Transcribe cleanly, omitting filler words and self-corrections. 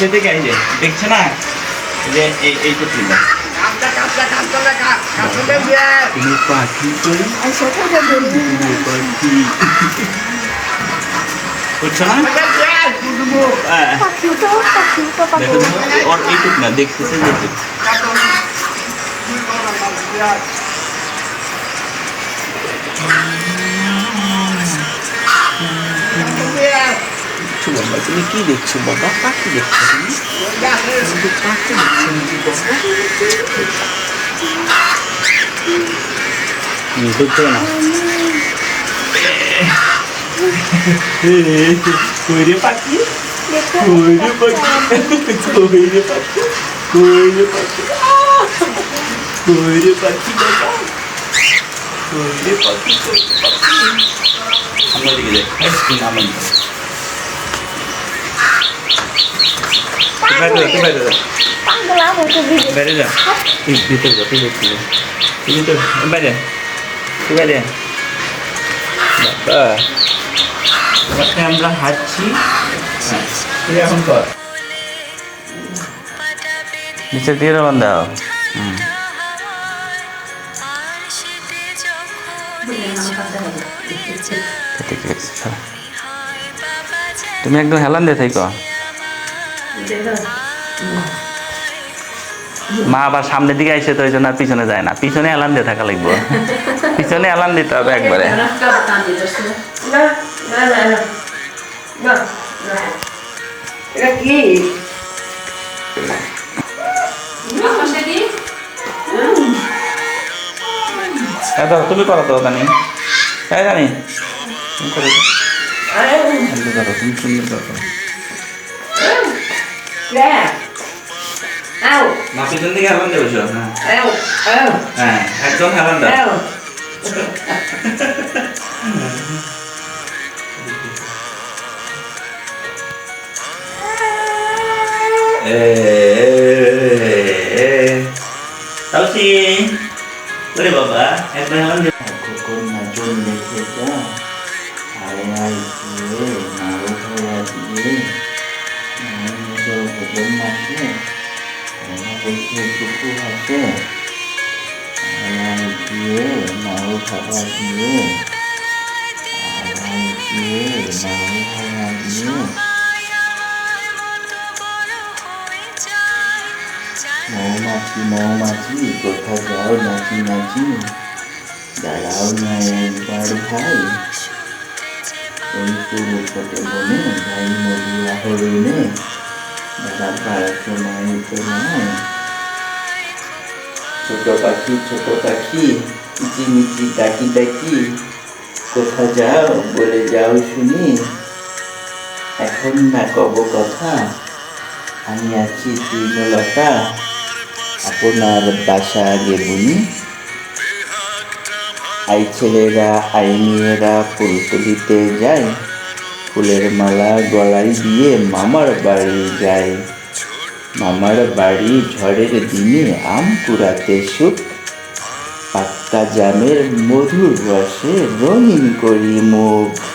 পাশে থেকে এই যে দেখছে না যে এই তো ছিল পাখি করছো না ওর এইটুক না দেখতেছে যে বাবা তুমি কি দেখছো বাবা পাখি দেখছো তুমি পাখি দেখছো না কইরে পাখি কইরে পাখি কইরে পাখি কইরে পাখি কইরে পাখি বাবা কইরে পাখি আমরা দিকে যাই আমার বাইরে যা ভিতরে যা তুই ভিতরে বাইরে তুই বাইরে বাবা আমরা হাঁটছি তুই এখন কর নিচে দিয়ে রবান দাও তুমি একদম হেলান দিয়ে থাইক মা আবার সামনের দিকে আইসে তো ওই জন্য আর পিছনে যায় না পিছনে এলান দিয়ে থাকা লাগবে পিছনে এলান দিতে হবে একবারে তুমি করো তো জানি জানি তুমি করো তুমি সুন্দর করো না পিছন দিকে হেলান দেবো হ্যাঁ একদম হেলান দাও তালসি ওরে বাবা একদম হেলান দেবো কোন নাচন দেখে যা আরে আই দিয়ে নাও ধরা দিয়ে ভজন নাচে টুকু হাসে দিয়ে নাও ভাড়া দিয়ে নাও ভাড়া দিয়ে মৌমাছি মৌমাছি কোথায় যাও নাচি নাচি দাঁড়াও না একবার ভাই ওই পুরো ছোট বনে ভাই নদী আহরণে দাঁড়াবার সময় তো নয় ছোট পাখি কিচিমিচি ডাকি ডাকি কোথা যাও বলে যাও শুনি এখন না কব কথা আমি আছি তৃণলতা আপনার বাসা আগে বুনি আই ছেলেরা আই মেয়েরা ফুল তুলিতে যায় ফুলের মালা গলায় দিয়ে মামার বাড়ি যায় মামার বাড়ি ঝড়ের দিনে আম কুড়াতে সুখ পাক্কা জামের মধুর রসে রঙিন করি মুখ